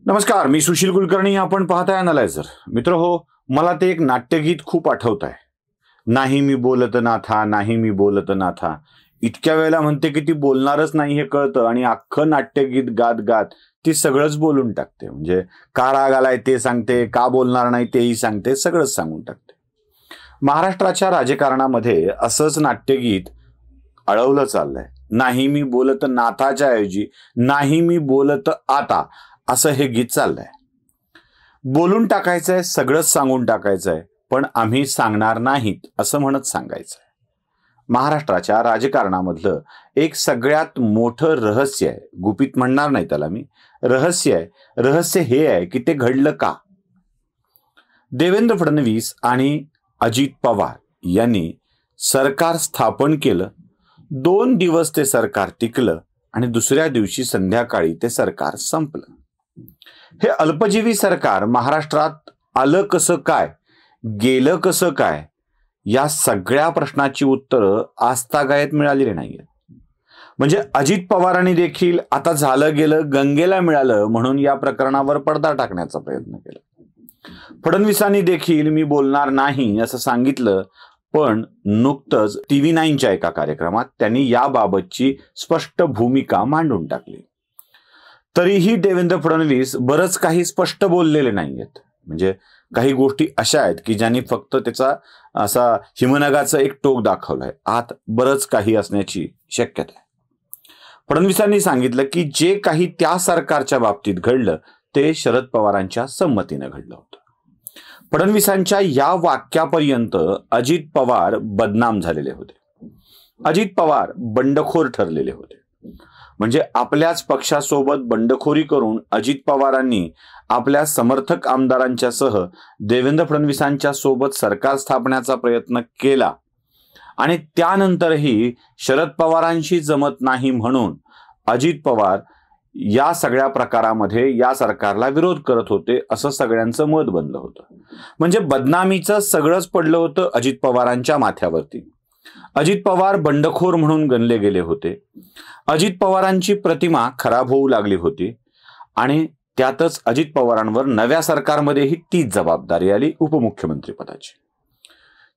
नमस्कार, मी सुशील कुलकर्णी. आपण पाहताय अनालायझर. मित्र हो, मला ते एक नाट्यगीत खूप आठवत आहे. नाही मी बोलत नाथा, नाही मी बोलत नाथा. इतक्या वेळेला म्हणते की ती बोलणारच नाही हे कळतं आणि अख्खं नाट्यगीत गात गात ती सगळंच बोलून टाकते. म्हणजे का राग आलाय ते सांगते, का बोलणार नाही तेही सांगते, सगळंच सांगून टाकते. महाराष्ट्राच्या राजकारणामध्ये असंच नाट्यगीत अळवलं चाललंय. नाही मी बोलत नाथाच्या ऐवजी नाही मी बोलत आता असं हे गीत चाललंय. बोलून टाकायचंय, सगळंच सांगून टाकायचंय, पण आम्ही सांगणार नाहीत असं म्हणत सांगायचंय. महाराष्ट्राच्या राजकारणामधलं एक सगळ्यात मोठं रहस्य आहे. गुपित म्हणणार नाही त्याला मी, रहस्य आहे. रहस्य हे आहे की ते घडलं का. देवेंद्र फडणवीस आणि अजित पवार यांनी सरकार स्थापन केलं. 2 दिवस ते सरकार टिकलं आणि दुसऱ्या दिवशी संध्याकाळी ते सरकार संपलं. हे अल्पजीवी सरकार महाराष्ट्रात आलं कसं काय, गेलं कसं काय, या सगळ्या प्रश्नाची उत्तरं आजतागायत मिळालेली नाहीयेत. म्हणजे अजित पवारांनी देखील आता झालं गेलं गंगेला मिळालं म्हणून या प्रकरणावर पडदा टाकण्याचा प्रयत्न केला. फडणवीसांनी देखील मी बोलणार नाही असं सांगितलं, पण नुकतंच TV9च्या एका कार्यक्रमात त्यांनी याबाबतची स्पष्ट भूमिका मांडून टाकली. तरीही देवेंद्र फडणवीस बरंच काही स्पष्ट बोललेले नाहीयेत. म्हणजे काही गोष्टी अशा आहेत की ज्यांनी फक्त त्याचा असा हिमनगाचं एक टोक दाखवलंय. आत बरंच काही असण्याची शक्यता आहे. फडणवीसांनी सांगितलं की जे काही त्या सरकारच्या बाबतीत घडलं ते शरद पवारांच्या संमतीनं घडलं होतं. फडणवीसांच्या या वाक्यापर्यंत अजित पवार बदनाम झालेले होते. अजित पवार बंडखोर ठरलेले होते. म्हणजे आपल्याच पक्षासोबत बंडखोरी करून अजित पवारांनी आपल्या समर्थक आमदारांच्या सह देवेंद्र फडणवीसांच्या सोबत सरकार स्थापण्याचा प्रयत्न केला आणि त्यानंतरही शरद पवारांशी जमत नाही म्हणून अजित पवार या सगळ्या प्रकारामध्ये या सरकारला विरोध करत होते असं सगळ्यांचं मत बनलं होतं. म्हणजे बदनामीचं सगळंच पडलं होतं अजित पवारांच्या माथ्यावरती. अजित पवार बंडखोर म्हणून गणले गेले होते. अजित पवारांची प्रतिमा खराब होऊ लागली होती आणि त्यातच अजित पवारांवर नव्या सरकारमध्येही तीच जबाबदारी आली उपमुख्यमंत्री पदाची.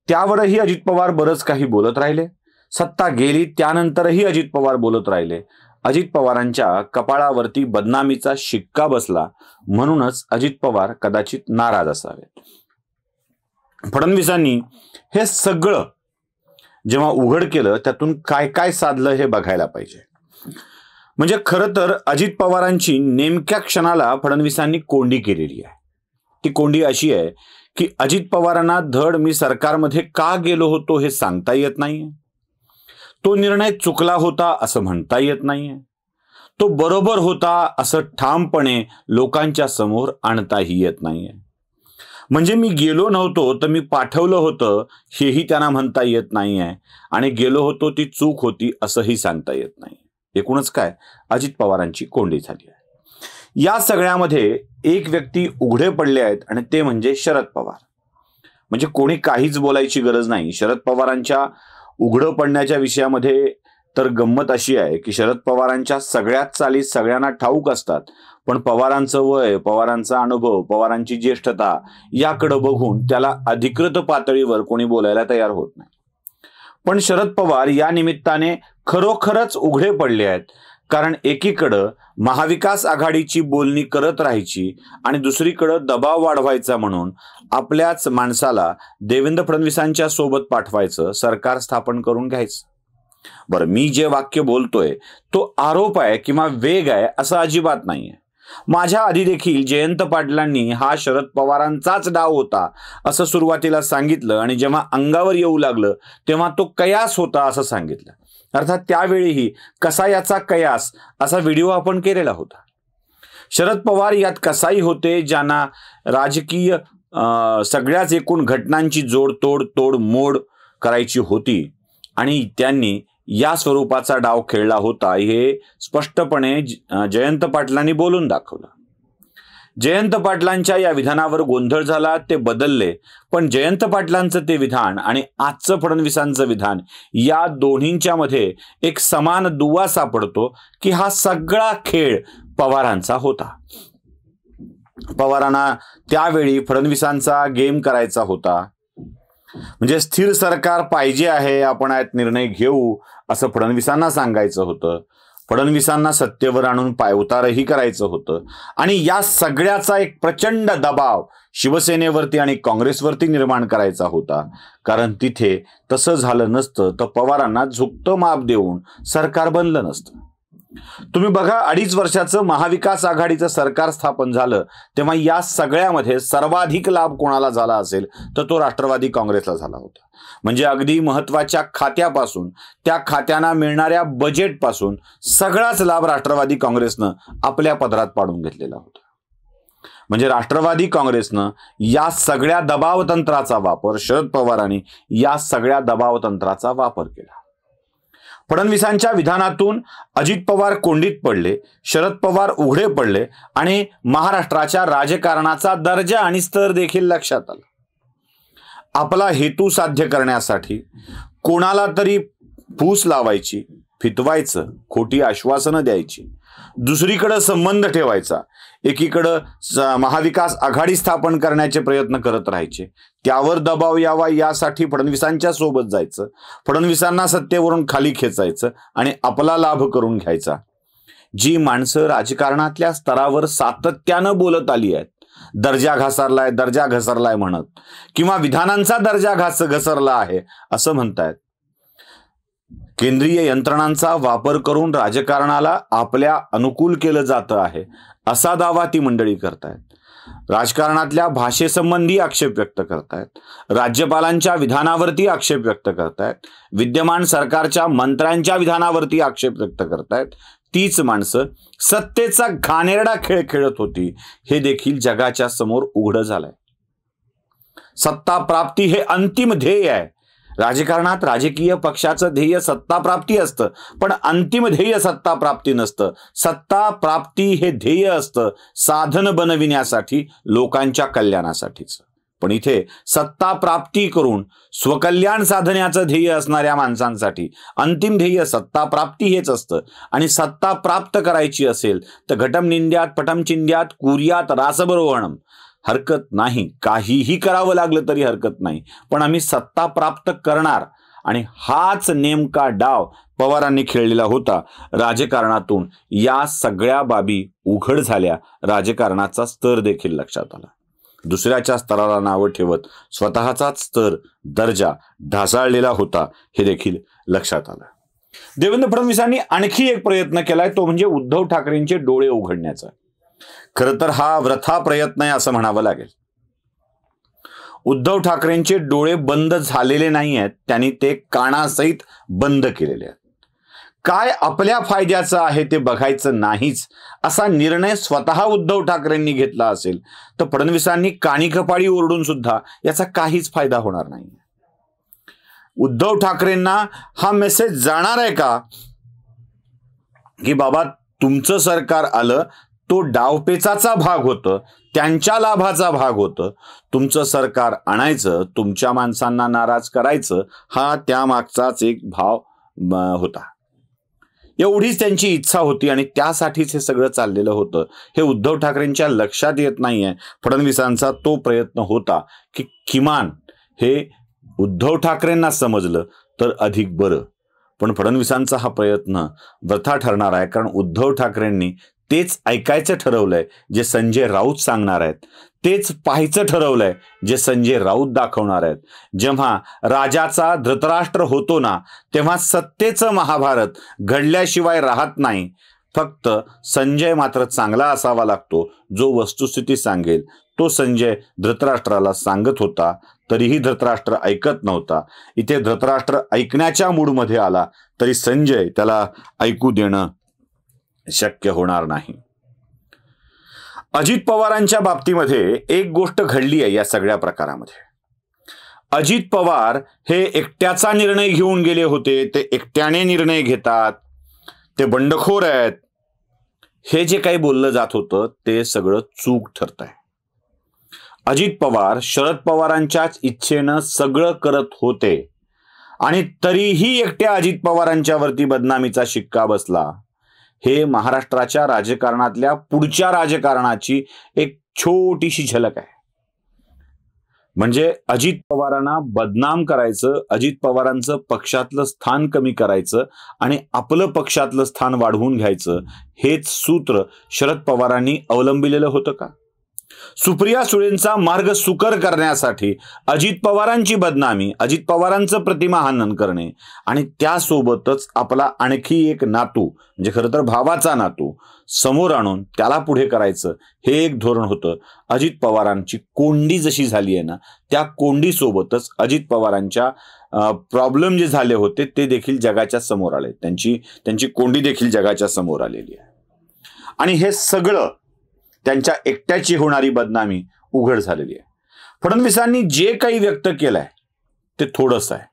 त्यावरही अजित पवार बरंच काही बोलत राहिले. सत्ता गेली त्यानंतरही अजित पवार बोलत राहिले. अजित पवारांच्या कपाळावरती बदनामीचा शिक्का बसला म्हणूनच अजित पवार कदाचित नाराज असावेत. फडणवीसांनी हे सगळं जेव्हा उघड केलं त्यातून काय काय साधलं हे बघायला पाहिजे. म्हणजे खरं तर अजित पवारांची नेमक्या क्षणाला फडणवीसांनी कोंडी केलेली आहे. ती कोंडी अशी आहे की अजित पवारांना धड मी सरकारमध्ये का गेलो होतो हे सांगता येत नाहीये. तो निर्णय चुकला होता असं म्हणता येत नाहीये. तो बरोबर होता असं ठामपणे लोकांच्या समोर आणताही येत नाहीये. म्हणजे मी गेलो नव्हतो तर मी पाठवलं होतं हेही त्यांना म्हणता येत नाहीये आणि गेलो होतो ती चूक होती असंही सांगता येत नाही. एकूणच काय, अजित पवारांची कोंडी झाली आहे. या सगळ्यामध्ये एक व्यक्ती उघडे पडले आहेत आणि ते म्हणजे शरद पवार. म्हणजे कोणी काहीच बोलायची गरज नाही. शरद पवारांच्या उघडं पडण्याच्या विषयामध्ये तर गंमत अशी आहे की शरद पवारांच्या सगळ्याच चाली सगळ्यांना ठाऊक असतात, पण पवारांचं वय, पवारांचा अनुभव, पवारांची ज्येष्ठता याकडे बघून त्याला अधिकृत पातळीवर कोणी बोलायला तयार होत नाही. पण शरद पवार या निमित्ताने खरोखरच उघडे पडले आहेत. कारण एकीकडं महाविकास आघाडीची बोलणी करत राहायची आणि दुसरीकडं दबाव वाढवायचा म्हणून आपल्याच माणसाला देवेंद्र फडणवीसांच्या सोबत पाठवायचं, सरकार स्थापन करून घ्यायचं. बरं, मी जे वाक्य बोलतोय तो आरोप आहे किंवा वेग आहे असं अजिबात नाहीये. माझ्या आधी देखील जयंत पाटलांनी हा शरद पवारांचाच डाव होता असं सुरुवातीला सांगितलं आणि जेव्हा अंगावर येऊ लागलं तेव्हा तो कयास होता असं सांगितलं. अर्थात त्यावेळीही कसा याचा कयास असा व्हिडिओ आपण केलेला होता. शरद पवार यात कसाई होते ज्यांना राजकीय सगळ्याच एकूण घटनांची तोड मोड करायची होती आणि त्यांनी या स्वरूपाचा डाव खेळला होता हे स्पष्टपणे जयंत पाटलांनी बोलून दाखवलं. जयंत पाटलांच्या या विधानावर गोंधळ झाला, ते बदलले. पण जयंत पाटलांचं ते विधान आणि आजचं फडणवीसांचं विधान या दोन्हींच्या मध्ये एक समान दुवा सापडतो की हा सगळा खेळ पवारांचा होता. पवारांना त्यावेळी फडणवीसांचा गेम करायचा होता. म्हणजे स्थिर सरकार पाहिजे आहे, आपण यात निर्णय घेऊ असं फडणवीसांना सांगायचं होतं. फडणवीसांना सत्तेवर आणून पायउतारही करायचं होतं. आणि या सगळ्याचा एक प्रचंड दबाव शिवसेनेवरती आणि काँग्रेसवरती निर्माण करायचा होता. कारण तिथे तसं झालं नसतं तर पवारांना झुकतं माप देऊन सरकार बनलं नसतं. तुम्ही बघा, 2.5 वर्षाचं महाविकास आघाडीचं सरकार स्थापन झालं तेव्हा या सगळ्यामध्ये सर्वाधिक लाभ कोणाला झाला असेल तर तो राष्ट्रवादी काँग्रेसला झाला होता. म्हणजे अगदी महत्वाच्या खात्यापासून त्या खात्यांना मिळणाऱ्या बजेटपासून सगळाच लाभ राष्ट्रवादी काँग्रेसनं आपल्या पदरात पाडून घेतलेला होता. म्हणजे राष्ट्रवादी काँग्रेसनं या सगळ्या दबाव तंत्राचा वापर, शरद पवारांनी या सगळ्या दबाव तंत्राचा वापर केला. फडणवीसांच्या विधानातून अजित पवार कोंडीत पडले, शरद पवार उघडे पडले आणि महाराष्ट्राच्या राजकारणाचा दर्जा आणि स्तर देखील लक्षात आला. आपला हेतू साध्य करण्यासाठी कोणाला तरी फूस लावायची, फितवायचं, खोटी आश्वासनं द्यायची, दुसरीकडे संबंध ठेवायचा, एकीकडं महाविकास आघाडी स्थापन करण्याचे प्रयत्न करत राहायचे, त्यावर दबाव यावा यासाठी फडणवीसांच्या सोबत जायचं, फडणवीसांना सत्तेवरून खाली खेचायचं आणि आपला लाभ करून घ्यायचा. जी माणसं राजकारणातल्या स्तरावर सातत्यानं बोलत आली आहेत, दर्जा घसरलाय म्हणत, किंवा विधानांचा दर्जा घसरला आहे असं म्हणतायत, केंद्रीय यंत्रणांचा वापर करून राजकारणाला आपल्या अनुकूल केलं जातं आहे असा दावा ती मंडळी करतायत. राजकारणातल्या भाषेसंबंधी आक्षेप व्यक्त करतायत, राज्यपालांच्या विधानावरती आक्षेप व्यक्त करतायत, विद्यमान सरकारच्या मंत्र्यांच्या विधानावरती आक्षेप व्यक्त करतायत. तीच माणसं सत्तेचा घाणेरडा खेळ खेळत होती हे देखील जगाच्या समोर उघड झालंय. सत्ता प्राप्ती हे अंतिम ध्येय आहे. राजकारणात राजकीय पक्षाचं ध्येय सत्ता प्राप्ती असतं, पण अंतिम ध्येय सत्ता प्राप्ती नसतं. सत्ता प्राप्ती हे ध्येय असतं साधन बनविण्यासाठी, लोकांच्या कल्याणासाठीच. पण इथे सत्ता प्राप्ती करून स्वकल्याण साधण्याचं ध्येय असणाऱ्या माणसांसाठी अंतिम ध्येय सत्ता प्राप्ती हेच असतं. आणि सत्ता प्राप्त करायची असेल तर घटम निंद्यात पटम चिंद्यात कुर्यात रासबरोहणम, हरकत नाही, काहीही करावं लागलं तरी हरकत नाही, पण आम्ही सत्ता प्राप्त करणार. आणि हाच नेमका डाव पवारांनी खेळलेला होता. राजकारणातून या सगळ्या बाबी उघड झाल्या, राजकारणाचा स्तर देखील लक्षात आला. दुसऱ्याच्या स्तराला नावं ठेवत स्वतःचाच स्तर, दर्जा ढासळलेला होता हे देखील लक्षात आलं. देवेंद्र फडणवीसांनी आणखी एक प्रयत्न केलाय, तो म्हणजे उद्धव ठाकरेंचे डोळे उघडण्याचा. खरं तर हा वृथा प्रयत्न आहे असं म्हणावं लागेल. उद्धव ठाकरेंचे डोळे बंद झालेले नाही आहेत, त्यांनी ते कानासहित बंद केलेले आहेत. काय आपल्या फायद्याचं आहे ते बघायचं नाहीच असा निर्णय स्वतः उद्धव ठाकरेंनी घेतला असेल तर फडणवीसांनी कानीकपाळी ओरडून सुद्धा याचा काहीच फायदा होणार नाही. उद्धव ठाकरेंना हा मेसेज जाणार आहे का की बाबा तुमचं सरकार आलं तो डावपेचाचा भाग होतं, त्यांच्या लाभाचा भाग होतं, तुमचं सरकार आणायचं, तुमच्या माणसांना नाराज करायचं, हा त्यामागचाच एक भाव होता. एवढीच त्यांची इच्छा होती आणि त्यासाठीच हे सगळं चाललेलं होतं. हे उद्धव ठाकरेंच्या लक्षात येत नाहीये. फडणवीसांचा तो प्रयत्न होता की किमान हे उद्धव ठाकरेंना समजलं तर अधिक बरं. पण फडणवीसांचा हा प्रयत्न वृथा ठरणार आहे, कारण उद्धव ठाकरेंनी तेच ऐकायचं ठरवलंय जे संजय राऊत सांगणार आहेत, तेच पाहायचं ठरवलंय जे संजय राऊत दाखवणार आहेत. जेव्हा राजाचा धृतराष्ट्र होतो ना तेव्हा सत्तेचं महाभारत घडल्याशिवाय राहत नाही. फक्त संजय मात्र चांगला असावा लागतो जो वस्तुस्थिती सांगेल. तो संजय धृतराष्ट्राला सांगत होता तरीही धृतराष्ट्र ऐकत नव्हता. इथे धृतराष्ट्र ऐकण्याच्या मूडमध्ये आला तरी संजय त्याला ऐकू देणं शक्य होणार नाही. अजित पवारांच्या बाबतीमध्ये एक गोष्ट घडली आहे या सगळ्या प्रकारामध्ये. अजित पवार हे एकट्याचा निर्णय घेऊन गेले होते, ते एकट्याने निर्णय घेतात, ते बंडखोर आहेत, हे जे काही बोललं जात होतं ते सगळं चूक ठरत आहे. अजित पवार शरद पवारांच्याच इच्छेनं सगळं करत होते आणि तरीही एकट्या अजित पवारांच्या वरती बदनामीचा शिक्का बसला. हे महाराष्ट्राच्या राजकारणातल्या पुढच्या राजकारणाची एक छोटीशी झलक आहे. म्हणजे अजित पवारांना बदनाम करायचं, अजित पवारांचं पक्षातलं स्थान कमी करायचं आणि आपलं पक्षातलं स्थान वाढवून घ्यायचं, हेच सूत्र शरद पवारांनी अवलंबिलेलं होतं का? सुप्रिया सुळेंचा मार्ग सुकर करण्यासाठी अजित पवारांची बदनामी, अजित पवारांचं प्रतिमाहनन करणे आणि त्यासोबतच आपला आणखी एक नातू, म्हणजे खरं तर भावाचा नातू समोर आणून त्याला पुढे करायचं, हे एक धोरण होतं. अजित पवारांची कोंडी जशी झाली आहे ना, त्या कोंडीसोबतच अजित पवारांच्या प्रॉब्लेम जे झाले होते ते देखील जगाच्या समोर आले. त्यांची कोंडी देखील जगाच्या समोर आलेली आहे. आणि हे सगळं त्यांच्या एकट्याची होणारी बदनामी उघड झालेली आहे. फडणवीसांनी जे काही व्यक्त केलंय ते थोडंसं आहे.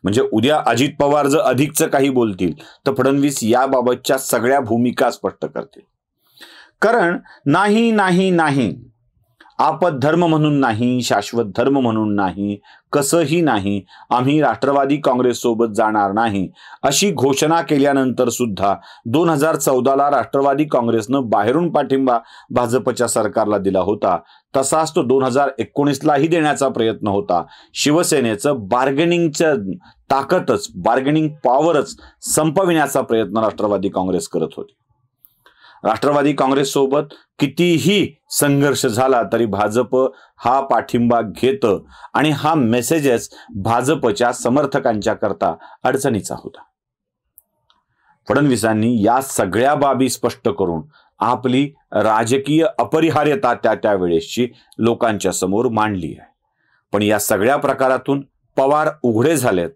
म्हणजे उद्या अजित पवार जर अधिकचं काही बोलतील तर फडणवीस याबाबतच्या सगळ्या भूमिका स्पष्ट करतील. कारण नाही नाही नाही, आपद धर्म म्हणून नाही, शाश्वत धर्म म्हणून नाही, कसंही नाही, आम्ही राष्ट्रवादी काँग्रेस सोबत जाणार नाही, अशी घोषणा केल्यानंतर सुद्धा 2014ला राष्ट्रवादी काँग्रेसनं बाहेरून पाठिंबा भाजपच्या सरकारला दिला होता. तसाच तो 2019लाही देण्याचा प्रयत्न होता. शिवसेनेचं बार्गेनिंगचं ताकदच, बार्गेनिंग पॉवरच संपविण्याचा प्रयत्न राष्ट्रवादी काँग्रेस करत होती. राष्ट्रवादी काँग्रेस सोबत कितीही संघर्ष झाला तरी भाजप हा पाठिंबा घेतं आणि हा मेसेजेस भाजपच्या समर्थकांच्या करता अडचणीचा होता. फडणवीसांनी या सगळ्या बाबी स्पष्ट करून आपली राजकीय अपरिहार्यता त्या वेळेसची लोकांच्या समोर मांडली आहे. पण या सगळ्या प्रकारातून पवार उघडे झालेत.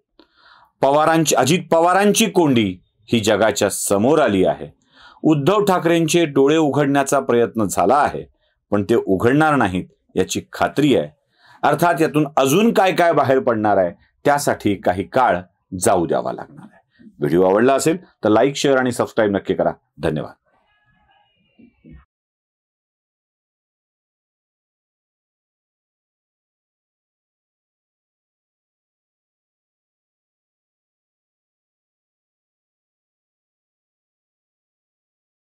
अजित पवारांची कोंडी ही जगाच्या समोर आली आहे. उद्धव ठाकरेंचे डोळे उघडण्याचा प्रयत्न झाला आहे, पण ते उघडणार नाहीत याची खात्री आहे. अर्थात यातून अजून काय काय बाहेर पडणार आहे त्यासाठी काही काळ जाऊ द्यावा लागणार आहे. व्हिडिओ आवडला असेल तर लाईक, शेअर आणि सबस्क्राईब नक्की करा. धन्यवाद.